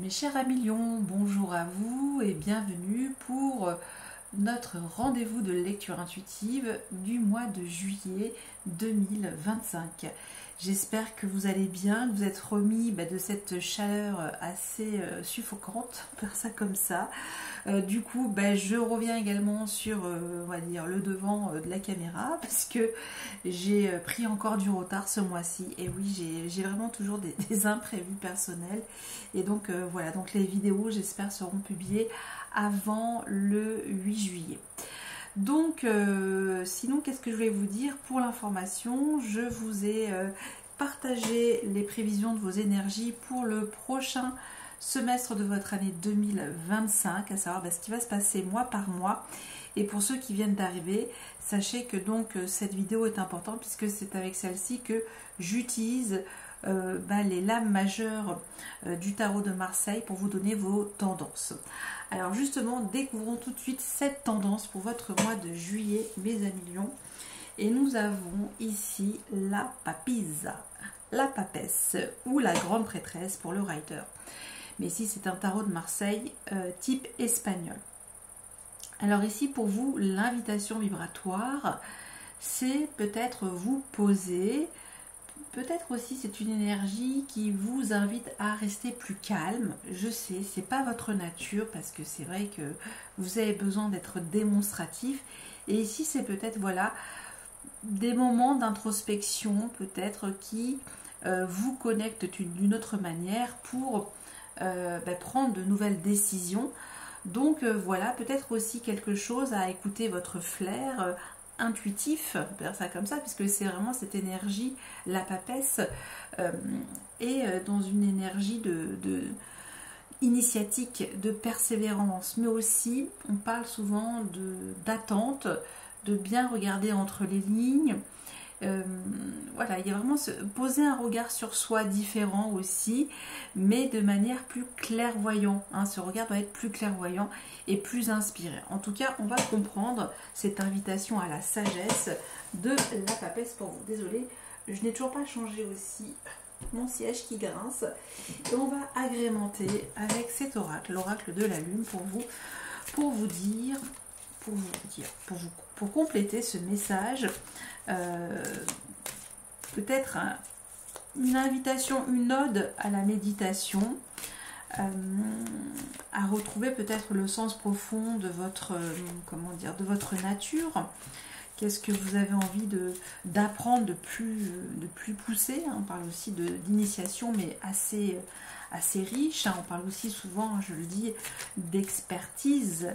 Mes chers amis Lions, bonjour à vous et bienvenue pour notre rendez-vous de lecture intuitive du mois de juillet 2025. J'espère que vous allez bien, que vous êtes remis de cette chaleur assez suffocante, on peut faire ça comme ça. Du coup, je reviens également sur, on va dire, le devant de la caméra parce que j'ai pris encore du retard ce mois-ci. Et oui, j'ai vraiment toujours des imprévus personnels. Et donc voilà, donc les vidéos, j'espère, seront publiées avant le 8 juillet. Donc, sinon, qu'est-ce que je voulais vous dire? Pour l'information, je vous ai partagé les prévisions de vos énergies pour le prochain semestre de votre année 2025, à savoir ce qui va se passer mois par mois. Et pour ceux qui viennent d'arriver, sachez que donc cette vidéo est importante puisque c'est avec celle-ci que j'utilise les lames majeures du tarot de Marseille pour vous donner vos tendances. Alors justement, découvrons tout de suite cette tendance pour votre mois de juillet, mes amis Lions. Et nous avons ici la papisa, la papesse ou la grande prêtresse pour le rider. Mais ici c'est un tarot de Marseille type espagnol. Alors ici pour vous, l'invitation vibratoire, c'est peut-être vous poser. Peut-être aussi c'est une énergie qui vous invite à rester plus calme. Je sais, c'est pas votre nature parce que c'est vrai que vous avez besoin d'être démonstratif. Et ici c'est peut-être voilà des moments d'introspection peut-être qui vous connectent d'une autre manière pour prendre de nouvelles décisions. Donc voilà, peut-être aussi quelque chose à écouter votre flair intuitif, on peut dire ça comme ça, puisque c'est vraiment cette énergie, la papesse, est dans une énergie de initiatique, de persévérance, mais aussi on parle souvent d'attente, de bien regarder entre les lignes. Voilà, il y a vraiment poser un regard sur soi différent aussi, mais de manière plus clairvoyant. Ce regard doit être plus clairvoyant et plus inspiré. En tout cas, on va comprendre cette invitation à la sagesse de la papesse pour vous. Désolée, je n'ai toujours pas changé aussi mon siège qui grince. Et on va agrémenter avec cet oracle, l'oracle de la lune pour compléter ce message. Peut-être une invitation, une ode à la méditation, à retrouver peut-être le sens profond de votre, de votre nature. Qu'est-ce que vous avez envie d'apprendre de plus poussé? On parle aussi d'initiation, mais assez riche. On parle aussi souvent, je le dis, d'expertise,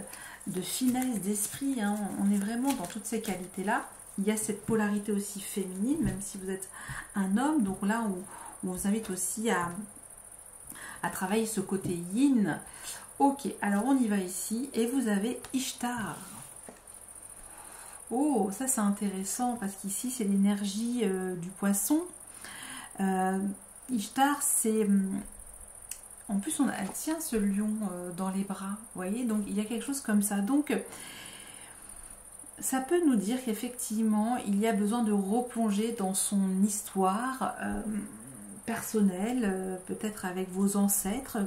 de finesse d'esprit. On est vraiment dans toutes ces qualités-là. Il y a cette polarité aussi féminine, même si vous êtes un homme. Donc là, on vous invite aussi à travailler ce côté yin. Ok, alors on y va ici. Et vous avez Ishtar. Oh, ça c'est intéressant parce qu'ici c'est l'énergie du poisson. Ishtar, c'est... En plus, elle tient ce lion dans les bras. Vous voyez, donc il y a quelque chose comme ça. Donc... ça peut nous dire qu'effectivement, il y a besoin de replonger dans son histoire personnelle, peut-être avec vos ancêtres,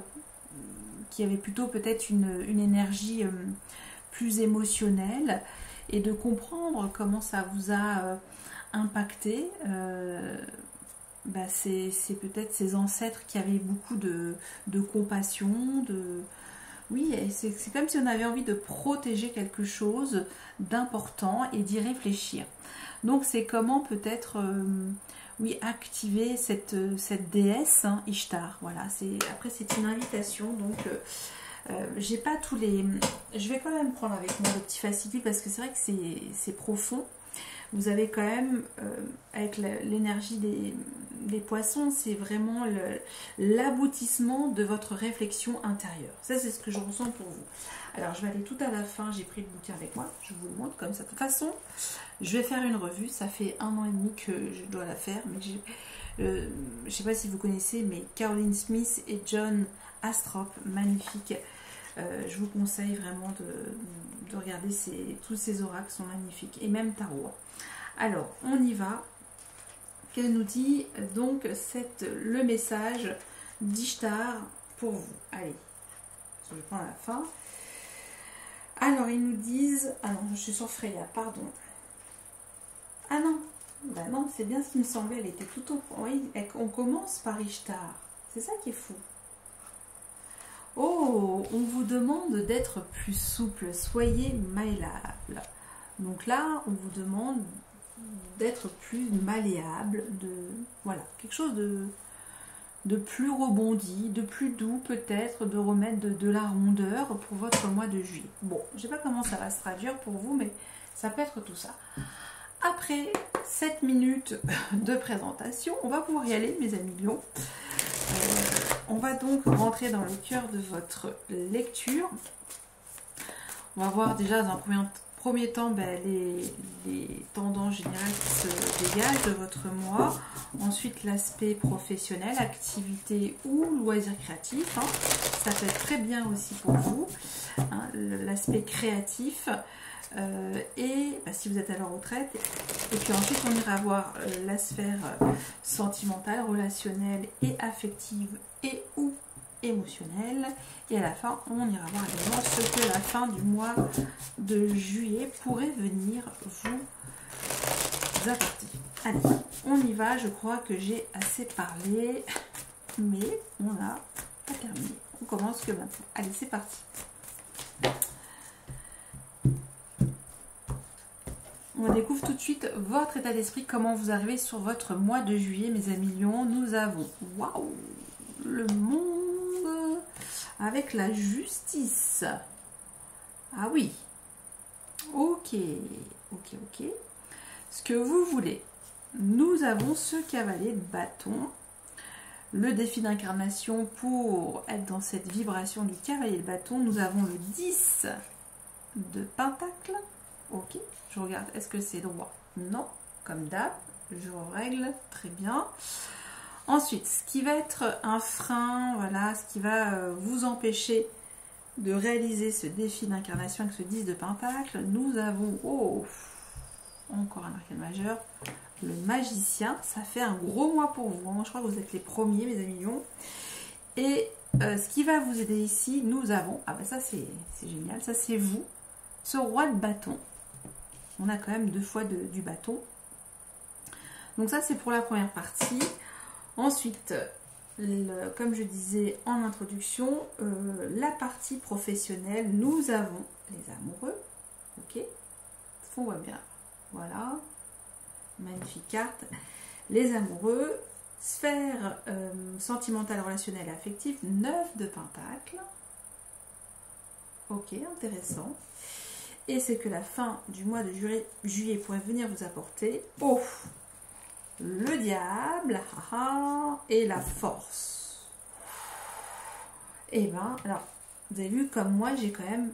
qui avaient plutôt peut-être une énergie plus émotionnelle, et de comprendre comment ça vous a impacté. C'est peut-être ces ancêtres qui avaient beaucoup de compassion, oui, c'est comme si on avait envie de protéger quelque chose d'important et d'y réfléchir. Donc c'est comment peut-être activer cette déesse, Ishtar. Voilà, après c'est une invitation. Donc j'ai pas tous les... Je vais quand même prendre avec moi le petit fascicule parce que c'est vrai que c'est profond. Vous avez quand même, avec l'énergie des poissons, c'est vraiment l'aboutissement de votre réflexion intérieure. Ça, c'est ce que je ressens pour vous. Alors, je vais aller tout à la fin. J'ai pris le bouquin avec moi. Je vous le montre comme ça. De toute façon, je vais faire une revue. Ça fait 1 an et demi que je dois la faire. Mais je ne sais pas si vous connaissez, mais Caroline Smith et John Astrop, magnifiques. Je vous conseille vraiment de regarder tous ces oracles, sont magnifiques. Et même tarot. Alors, on y va. Qu'elle nous dit donc le message d'Ishtar pour vous. Allez, je prends la fin. Alors, ils nous disent... Ah non, je suis sur Freya, pardon. Ah non, bah non, c'est bien ce qui me semblait. Elle était tout au... Oui, on commence par Ishtar. C'est ça qui est fou. Oh, on vous demande d'être plus souple. Soyez malléable. Donc là, on vous demande d'être plus malléable, voilà, quelque chose de plus rebondi, de plus doux peut-être, de remettre de la rondeur pour votre mois de juillet. Bon, je ne sais pas comment ça va se traduire pour vous, mais ça peut être tout ça. Après 7 minutes de présentation, on va pouvoir y aller, mes amis lions. On va donc rentrer dans le cœur de votre lecture. On va voir déjà dans un premier temps les tendances générales qui se dégagent de votre mois. Ensuite, l'aspect professionnel, activité ou loisir créatif. Hein. Ça peut être très bien aussi pour vous. Hein, l'aspect créatif. Et si vous êtes à la retraite. Et puis ensuite, on ira voir la sphère sentimentale, relationnelle et affective et ou émotionnelle. Et à la fin, on ira voir également ce que la fin du mois de juillet pourrait venir vous apporter. Allez, on y va. Je crois que j'ai assez parlé, mais on n'a pas terminé. On commence que maintenant. Allez, c'est parti. On découvre tout de suite votre état d'esprit, comment vous arrivez sur votre mois de juillet, mes amis lions. Nous avons, waouh, le monde avec la justice. Ah oui, ok. Ce que vous voulez. Nous avons ce cavalier de bâton. Le défi d'incarnation pour être dans cette vibration du cavalier de bâton. Nous avons le 10 de pentacle. Ok, je regarde, est-ce que c'est droit? Non, comme d'hab, je règle très bien. Ensuite, ce qui va être un frein, voilà, ce qui va vous empêcher de réaliser ce défi d'incarnation avec ce 10 de pentacle, nous avons, oh, encore un arcane majeur, le magicien. Ça fait un gros mois pour vous, hein. Je crois que vous êtes les premiers, mes amis lions. Et ce qui va vous aider ici, nous avons, ah ben ça c'est génial, ça c'est vous, ce roi de bâton. On a quand même 2 fois du bâton. Donc ça, c'est pour la première partie. Ensuite, comme je disais en introduction, la partie professionnelle, nous avons les amoureux. Ok, on voit bien. Voilà, magnifique carte. Les amoureux, sphère sentimentale, relationnelle et affective, 9 de pentacle. Ok, intéressant. Et c'est que la fin du mois de juillet pourrait venir vous apporter, oh, le diable, et la force. Et bien, alors, vous avez vu comme moi, j'ai quand même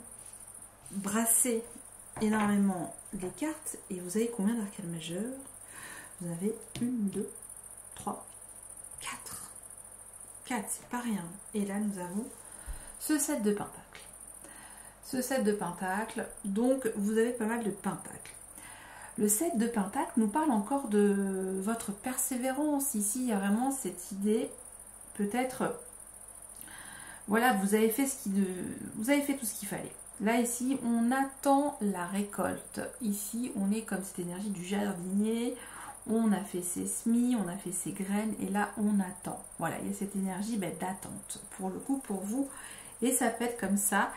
brassé énormément les cartes. Et vous avez combien d'arcanes majeurs? Vous avez 1, 2, 3, 4. 4, c'est pas rien. Et là, nous avons ce 7 de pentacle. Ce 7 de pentacle, donc vous avez pas mal de pentacles. Le 7 de pentacle nous parle encore de votre persévérance. Ici, il y a vraiment cette idée, peut-être, voilà, vous avez fait vous avez fait tout ce qu'il fallait. Là, ici, on attend la récolte. Ici, on est comme cette énergie du jardinier. On a fait ses semis, on a fait ses graines, et là, on attend. Voilà, il y a cette énergie d'attente, pour le coup, pour vous. Et ça peut être comme ça.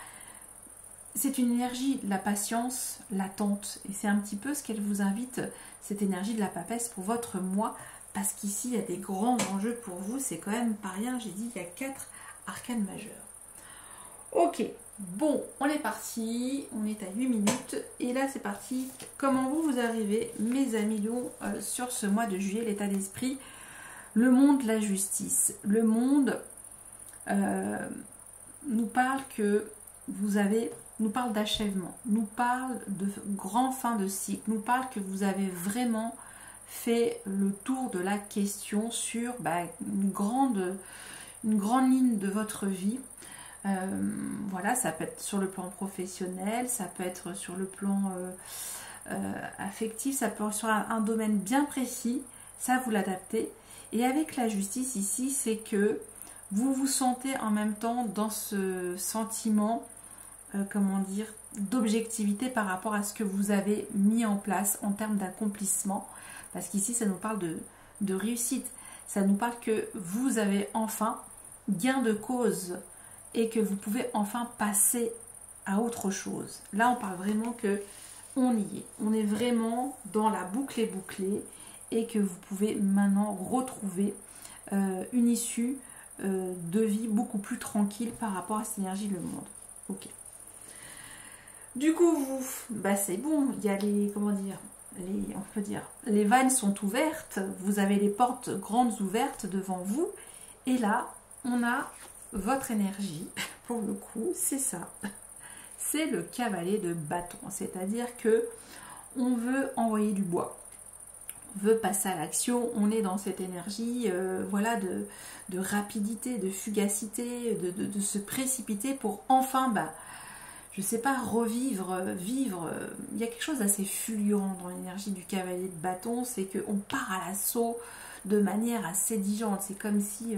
C'est une énergie de la patience, l'attente. Et c'est un petit peu ce qu'elle vous invite, cette énergie de la papesse pour votre mois. Parce qu'ici, il y a des grands enjeux pour vous. C'est quand même pas rien. J'ai dit, il y a 4 arcanes majeurs. Ok, bon, on est parti. On est à 8 minutes. Et là, c'est parti. Comment vous arrivez, mes amis lions, sur ce mois de juillet, l'état d'esprit, le monde de la justice. Le monde nous parle que vous avez... nous parle d'achèvement, nous parle de grand fin de cycle, nous parle que vous avez vraiment fait le tour de la question sur une grande ligne de votre vie. Voilà, ça peut être sur le plan professionnel, ça peut être sur le plan affectif, ça peut être sur un domaine bien précis, ça vous l'adaptez. Et avec la justice ici, c'est que vous vous sentez en même temps dans ce sentiment, comment dire, d'objectivité par rapport à ce que vous avez mis en place en termes d'accomplissement. Parce qu'ici, ça nous parle de réussite. Ça nous parle que vous avez enfin gain de cause et que vous pouvez enfin passer à autre chose. Là, on parle vraiment que on y est. On est vraiment dans la boucle est bouclée et que vous pouvez maintenant retrouver une issue de vie beaucoup plus tranquille par rapport à cette énergie le monde. Ok. Du coup, vous, bah c'est bon, il y a les, comment dire, on peut dire, les vannes sont ouvertes, vous avez les portes grandes ouvertes devant vous, et là, on a votre énergie, pour le coup, c'est ça, c'est le cavalier de bâton, c'est-à-dire que on veut envoyer du bois, on veut passer à l'action, on est dans cette énergie, voilà, de rapidité, de fugacité, de se précipiter pour enfin, bah, je sais pas, vivre. Il y a quelque chose d'assez fulgurant dans l'énergie du cavalier de bâton, c'est qu'on part à l'assaut de manière assez diligente. C'est comme si,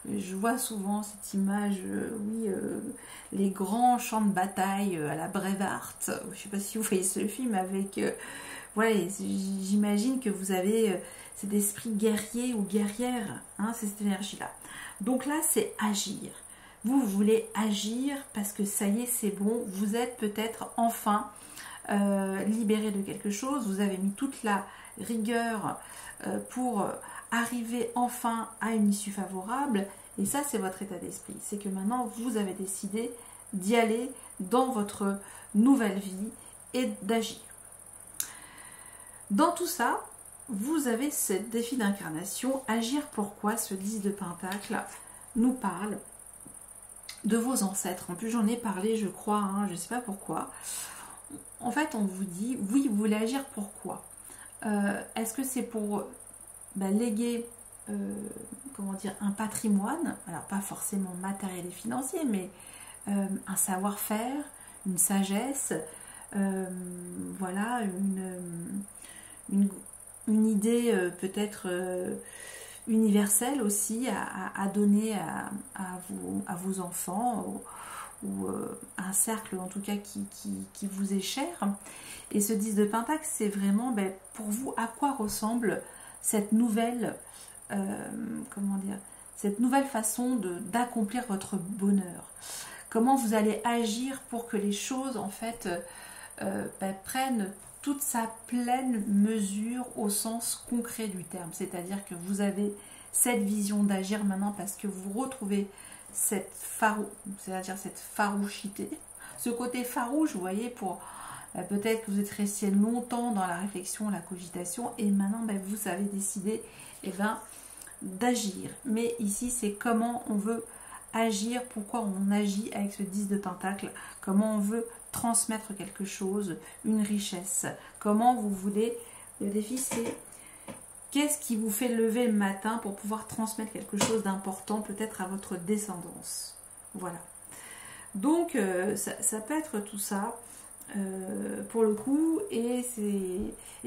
je vois souvent cette image, les grands champs de bataille à la Braveheart. Je sais pas si vous voyez ce film avec... voilà, j'imagine que vous avez cet esprit guerrier ou guerrière, hein, c'est cette énergie-là. Donc là, c'est agir. Vous voulez agir parce que ça y est, c'est bon. Vous êtes peut-être enfin libéré de quelque chose. Vous avez mis toute la rigueur pour arriver enfin à une issue favorable. Et ça, c'est votre état d'esprit. C'est que maintenant, vous avez décidé d'y aller dans votre nouvelle vie et d'agir. Dans tout ça, vous avez ce défi d'incarnation. Agir pourquoi? Ce 10 de Pentacle nous parle de vos ancêtres. En plus, j'en ai parlé, je crois, hein, je ne sais pas pourquoi. En fait, on vous dit, oui, vous voulez agir pourquoi? Est-ce que c'est pour léguer, comment dire, un patrimoine, alors pas forcément matériel et financier, mais un savoir-faire, une sagesse, voilà, une idée peut-être universelle aussi à donner à vos enfants ou un cercle en tout cas qui vous est cher. Et ce 10 de Pentacle, c'est vraiment pour vous à quoi ressemble cette nouvelle comment dire, cette nouvelle façon d'accomplir votre bonheur. Comment vous allez agir pour que les choses en fait prennent toute sa pleine mesure au sens concret du terme. C'est-à-dire que vous avez cette vision d'agir maintenant parce que vous retrouvez cette farouchité, ce côté farouche, vous voyez, pour peut-être que vous êtes resté longtemps dans la réflexion, la cogitation, et maintenant vous avez décidé d'agir. Mais ici, c'est comment on veut agir, pourquoi on agit avec ce 10 de Pentacle, comment on veut transmettre quelque chose, une richesse, comment vous voulez, le défi c'est qu'est-ce qui vous fait lever le matin pour pouvoir transmettre quelque chose d'important peut-être à votre descendance. Voilà. Donc ça peut être tout ça pour le coup et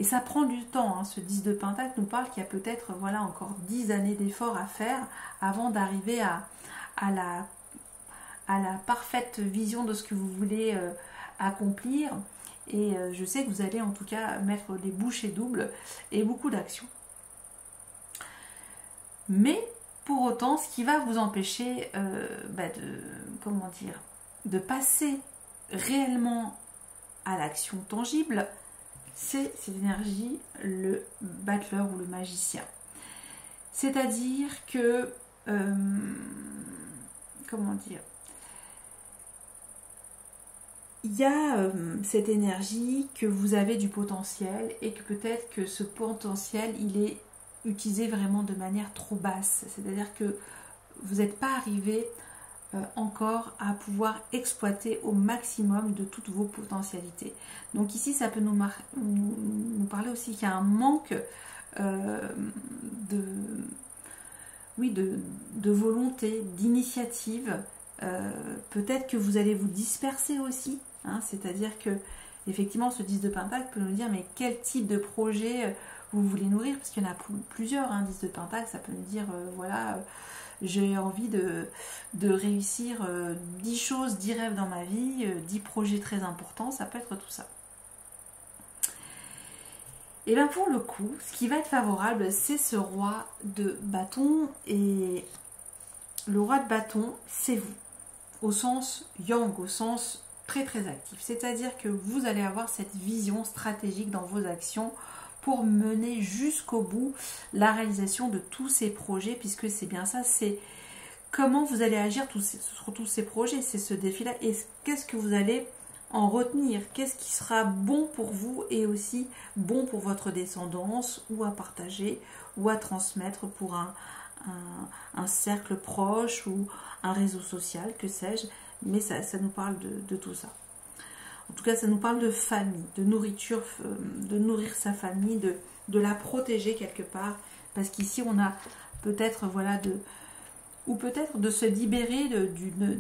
ça prend du temps, hein. Ce 10 de Pentacle nous parle qu'il y a peut-être voilà, encore 10 années d'efforts à faire avant d'arriver à la parfaite vision de ce que vous voulez accomplir. Et je sais que vous allez en tout cas mettre des bouchées doubles et beaucoup d'actions. Mais pour autant, ce qui va vous empêcher de passer réellement à l'action tangible, c'est cette énergie, le battleur ou le magicien. C'est-à-dire que il y a cette énergie que vous avez du potentiel et que peut-être que ce potentiel il est utilisé vraiment de manière trop basse, c'est-à-dire que vous n'êtes pas arrivé encore à pouvoir exploiter au maximum de toutes vos potentialités. Donc ici ça peut nous parler aussi qu'il y a un manque de volonté, d'initiative. Peut-être que vous allez vous disperser aussi, hein, c'est-à-dire que effectivement ce 10 de Pentacle peut nous dire mais quel type de projet vous voulez nourrir, parce qu'il y en a plusieurs, hein, 10 de Pentacle, ça peut nous dire, voilà, j'ai envie de réussir 10 choses, 10 rêves dans ma vie, 10 projets très importants, ça peut être tout ça. Et bien pour le coup, ce qui va être favorable, c'est ce roi de bâton, et le roi de bâton, c'est vous, au sens yang, au sens très très actif. C'est-à-dire que vous allez avoir cette vision stratégique dans vos actions pour mener jusqu'au bout la réalisation de tous ces projets, puisque c'est bien ça, c'est comment vous allez agir sur tous ces projets, c'est ce défi-là, et qu'est-ce que vous allez en retenir, qu'est-ce qui sera bon pour vous et aussi bon pour votre descendance, ou à partager, ou à transmettre pour un cercle proche ou un réseau social, que sais-je, mais ça nous parle de tout ça. En tout cas, ça nous parle de famille, de nourriture, de nourrir sa famille, de la protéger quelque part, parce qu'ici on a peut-être, voilà, ou peut-être de se libérer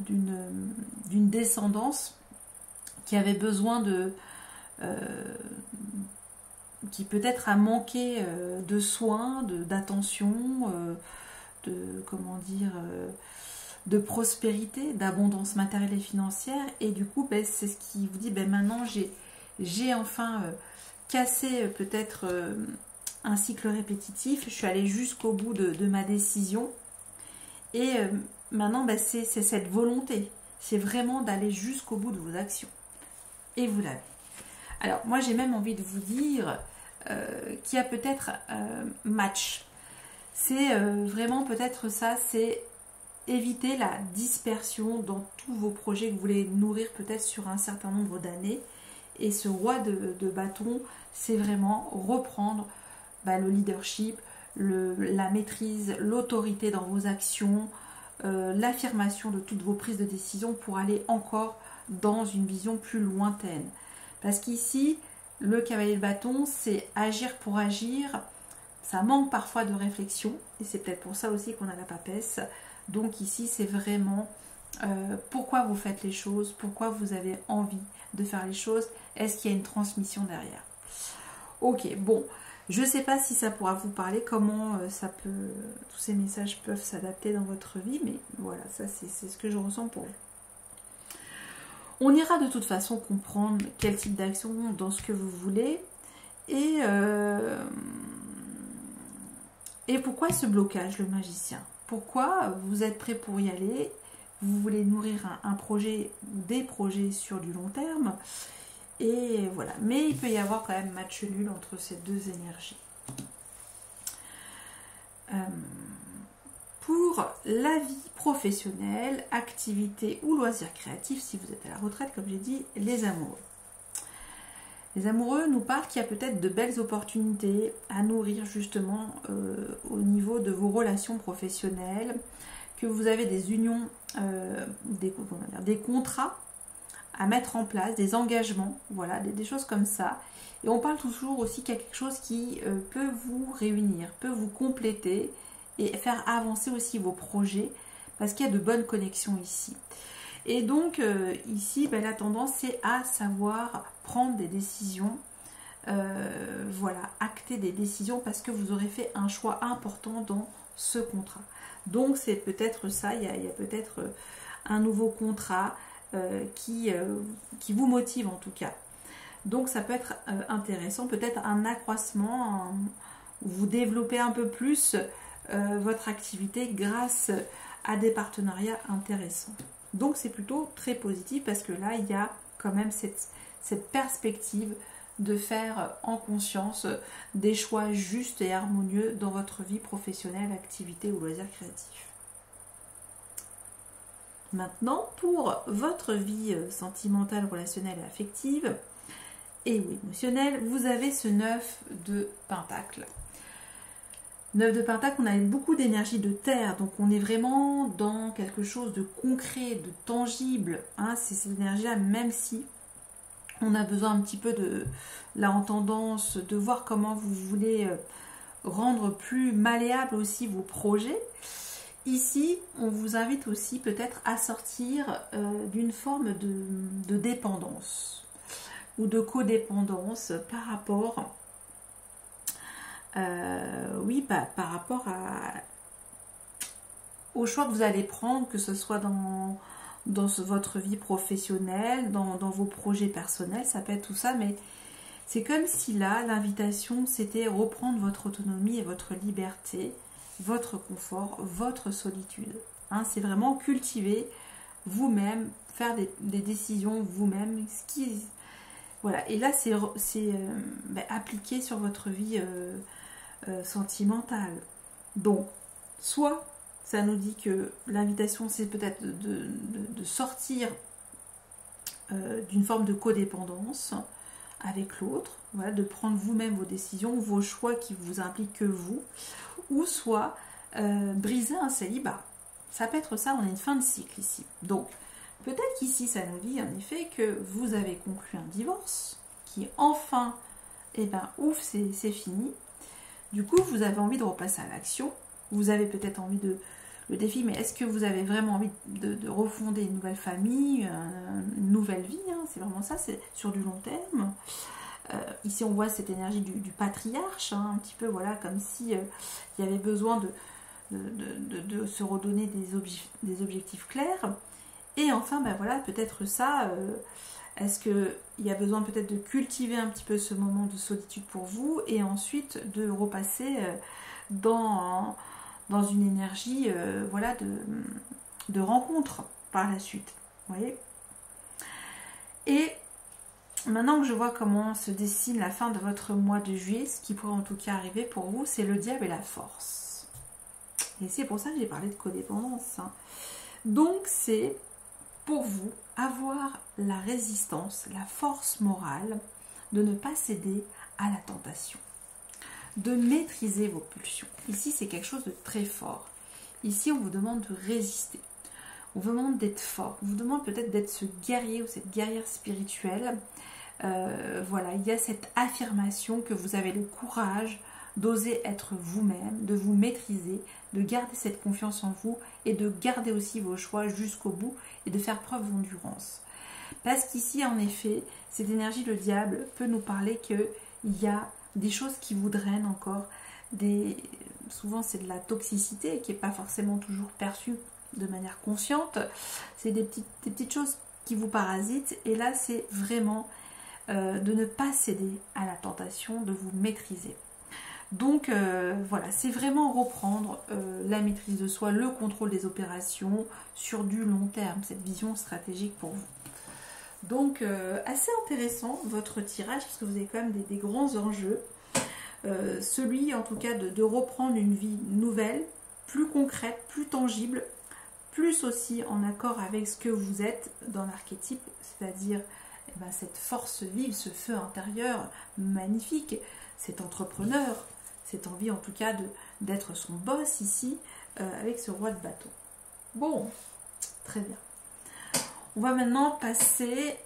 d'une descendance qui avait besoin qui peut-être a manqué de soins, d'attention, comment dire, de prospérité, d'abondance matérielle et financière, et du coup ben, c'est ce qui vous dit, ben, maintenant j'ai enfin cassé peut-être un cycle répétitif, je suis allée jusqu'au bout de ma décision, et maintenant ben, c'est cette volonté, c'est vraiment d'aller jusqu'au bout de vos actions, et vous l'avez. Alors moi j'ai même envie de vous dire qu'il y a peut-être match, c'est vraiment peut-être ça, c'est éviter la dispersion dans tous vos projets que vous voulez nourrir peut-être sur un certain nombre d'années. Et ce roi de bâton, c'est vraiment reprendre le leadership, la maîtrise, l'autorité dans vos actions, l'affirmation de toutes vos prises de décision pour aller encore dans une vision plus lointaine. Parce qu'ici, le cavalier de bâton, c'est agir pour agir. Ça manque parfois de réflexion, et c'est peut-être pour ça aussi qu'on a la papesse. Donc ici, c'est vraiment pourquoi vous faites les choses, pourquoi vous avez envie de faire les choses, est-ce qu'il y a une transmission derrière. Ok, bon, je ne sais pas si ça pourra vous parler, comment tous ces messages peuvent s'adapter dans votre vie, mais voilà, ça c'est ce que je ressens pour vous. On ira de toute façon comprendre quel type d'action dans ce que vous voulez, et pourquoi ce blocage, le magicien. Pourquoi vous êtes prêt pour y aller, vous voulez nourrir un projet ou des projets sur du long terme, et voilà. Mais il peut y avoir quand même match nul entre ces deux énergies. Pour la vie professionnelle, activité ou loisirs créatifs, si vous êtes à la retraite, comme j'ai dit, les amoureux. Les amoureux nous parlent qu'il y a peut-être de belles opportunités à nourrir justement au niveau de vos relations professionnelles, que vous avez des unions, des contrats à mettre en place, des engagements, voilà, des choses comme ça. Et on parle toujours aussi qu'il y a quelque chose qui peut vous réunir, peut vous compléter et faire avancer aussi vos projets, parce qu'il y a de bonnes connexions ici. Et donc ici, la tendance c'est à savoir prendre des décisions, voilà, acter des décisions, parce que vous aurez fait un choix important dans ce contrat. Donc c'est peut-être ça, il y a peut-être un nouveau contrat qui vous motive en tout cas. Donc ça peut être intéressant, peut-être un accroissement, où vous développez un peu plus votre activité grâce à des partenariats intéressants. Donc c'est plutôt très positif, parce que là il y a quand même cette perspective de faire en conscience des choix justes et harmonieux dans votre vie professionnelle, activité ou loisirs créatifs. Maintenant, pour votre vie sentimentale, relationnelle et affective et ou émotionnelle, vous avez ce 9 de Pentacle. 9 de Pentacle, on a beaucoup d'énergie de terre, donc on est vraiment dans quelque chose de concret, de tangible. Hein, c'est cette énergie-là, même si on a besoin un petit peu de, là en tendance, de voir comment vous voulez rendre plus malléable aussi vos projets. Ici, on vous invite aussi peut-être à sortir d'une forme de dépendance ou de codépendance par rapport Oui, par rapport au choix que vous allez prendre, que ce soit dans votre vie professionnelle, dans vos projets personnels, ça peut être tout ça, mais c'est comme si là, l'invitation, c'était reprendre votre autonomie et votre liberté, votre confort, votre solitude. Hein, c'est vraiment cultiver vous-même, faire des décisions vous-même, voilà. Et là, c'est appliqué sur votre vie sentimentale. Donc, soit ça nous dit que l'invitation, c'est peut-être de sortir d'une forme de codépendance avec l'autre, voilà, de prendre vous-même vos décisions, vos choix qui vous impliquent que vous, ou soit briser un célibat. Ça peut être ça, on a une fin de cycle ici. Donc, peut-être qu'ici, ça nous dit en effet que vous avez conclu un divorce, qui enfin, ouf, c'est fini. Du coup, vous avez envie de repasser à l'action. Vous avez peut-être envie de le défi, mais est-ce que vous avez vraiment envie de refonder une nouvelle famille, une nouvelle vie, hein, c'est vraiment ça, c'est sur du long terme. Ici, on voit cette énergie du patriarche, hein, un petit peu, voilà, comme si il y avait besoin de se redonner des objectifs clairs. Et enfin, voilà, peut-être ça, est-ce qu'il y a besoin peut-être de cultiver un petit peu ce moment de solitude pour vous, et ensuite de repasser dans une énergie voilà, de rencontre par la suite. Vous voyez? Et maintenant que je vois comment se dessine la fin de votre mois de juillet, ce qui pourrait en tout cas arriver pour vous, c'est le diable et la force. Et c'est pour ça que j'ai parlé de codépendance. Hein. Donc c'est pour vous avoir la résistance, la force morale de ne pas céder à la tentation, de maîtriser vos pulsions. Ici, c'est quelque chose de très fort. Ici, on vous demande de résister. On vous demande d'être fort. On vous demande peut-être d'être ce guerrier ou cette guerrière spirituelle. Voilà, il y a cette affirmation que vous avez le courage d'oser être vous-même, de vous maîtriser, de garder cette confiance en vous et de garder aussi vos choix jusqu'au bout et de faire preuve d'endurance. Parce qu'ici, en effet, cette énergie, le diable, peut nous parler qu'il y a des choses qui vous drainent encore. Souvent, c'est de la toxicité qui n'est pas forcément toujours perçue de manière consciente. C'est des petites choses qui vous parasitent. Et là, c'est vraiment de ne pas céder à la tentation, de vous maîtriser. Donc voilà, c'est vraiment reprendre la maîtrise de soi, le contrôle des opérations sur du long terme, cette vision stratégique pour vous. Donc assez intéressant votre tirage, parce que vous avez quand même des grands enjeux. Celui en tout cas de reprendre une vie nouvelle, plus concrète, plus tangible, plus aussi en accord avec ce que vous êtes dans l'archétype, c'est-à-dire cette force vive, ce feu intérieur magnifique, cet entrepreneur, cette envie en tout cas d'être son boss ici, avec ce roi de bâton. Bon, très bien. On va maintenant passer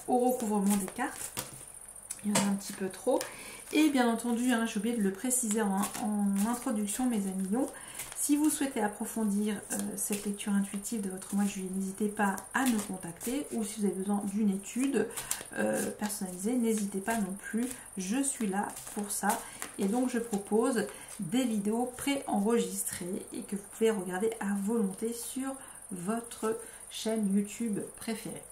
au recouvrement des cartes. Il y en a un petit peu trop. Et bien entendu, hein, j'ai oublié de le préciser en introduction, mes amis lions. Si vous souhaitez approfondir cette lecture intuitive de votre mois de juillet, n'hésitez pas à me contacter. Ou si vous avez besoin d'une étude personnalisée, n'hésitez pas non plus. Je suis là pour ça. Et donc, je propose des vidéos préenregistrées et que vous pouvez regarder à volonté sur votre chaîne YouTube préférée.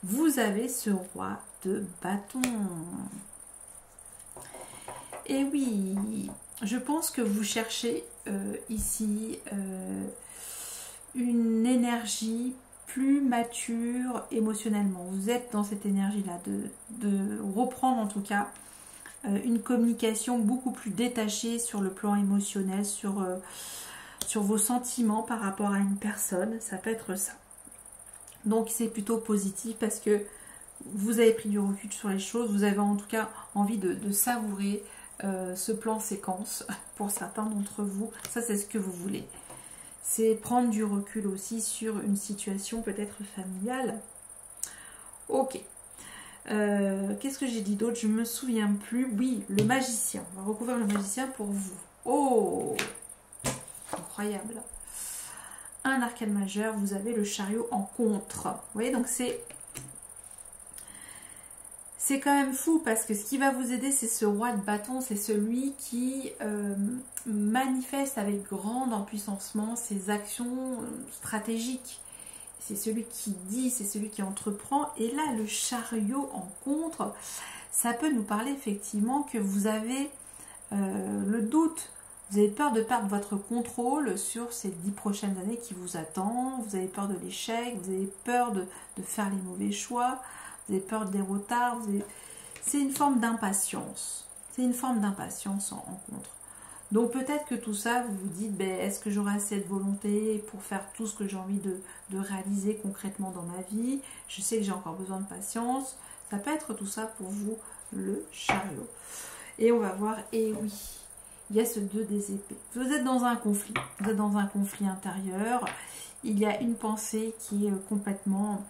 Vous avez ce roi de bâton. Et oui, je pense que vous cherchez ici une énergie plus mature émotionnellement. Vous êtes dans cette énergie-là de reprendre en tout cas une communication beaucoup plus détachée sur le plan émotionnel, sur vos sentiments par rapport à une personne. Ça peut être ça. Donc c'est plutôt positif parce que vous avez pris du recul sur les choses, vous avez en tout cas envie de savourer ce plan séquence pour certains d'entre vous. Ça, c'est ce que vous voulez. C'est prendre du recul aussi sur une situation peut-être familiale. Ok. Qu'est-ce que j'ai dit d'autre? Je ne me souviens plus. Oui, le magicien. On va recouvrir le magicien pour vous. Oh, incroyable. Un arcane majeur, vous avez le chariot en contre. Vous voyez, donc c'est c'est quand même fou parce que ce qui va vous aider, c'est ce roi de bâton, c'est celui qui manifeste avec grand empuissancement ses actions stratégiques. C'est celui qui dit, c'est celui qui entreprend. Et là, le chariot en contre, ça peut nous parler effectivement que vous avez le doute. Vous avez peur de perdre votre contrôle sur ces 10 prochaines années qui vous attendent. Vous avez peur de l'échec, vous avez peur de faire les mauvais choix. Vous avez peur des retards. C'est une forme d'impatience. C'est une forme d'impatience en contre. Donc peut-être que tout ça, vous vous dites, ben, est-ce que j'aurai assez de volonté pour faire tout ce que j'ai envie de réaliser concrètement dans ma vie? Je sais que j'ai encore besoin de patience. Ça peut être tout ça pour vous, le chariot. Et on va voir, et oui, il y a ce 2 des épées. Vous êtes dans un conflit. Vous êtes dans un conflit intérieur. Il y a une pensée qui est complètement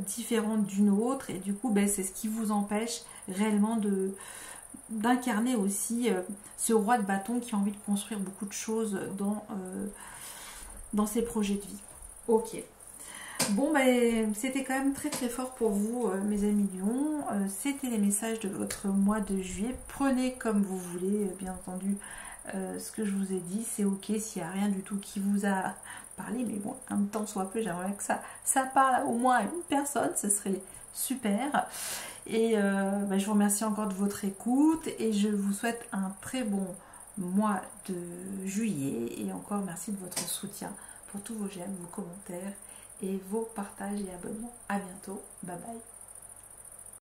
différente d'une autre. Et du coup, ben, c'est ce qui vous empêche réellement d'incarner aussi ce roi de bâton qui a envie de construire beaucoup de choses dans ses projets de vie. Ok. Bon, ben, c'était quand même très très fort pour vous, mes amis Lion. C'était les messages de votre mois de juillet. Prenez comme vous voulez, bien entendu, ce que je vous ai dit. C'est ok s'il n'y a rien du tout qui vous a parlé. Mais bon, un temps soit peu, j'aimerais que ça parle au moins à une personne. Ce serait super. Et ben, je vous remercie encore de votre écoute. Et je vous souhaite un très bon mois de juillet. Et encore merci de votre soutien pour tous vos j'aime, vos commentaires et vos partages et abonnements. À bientôt. Bye bye.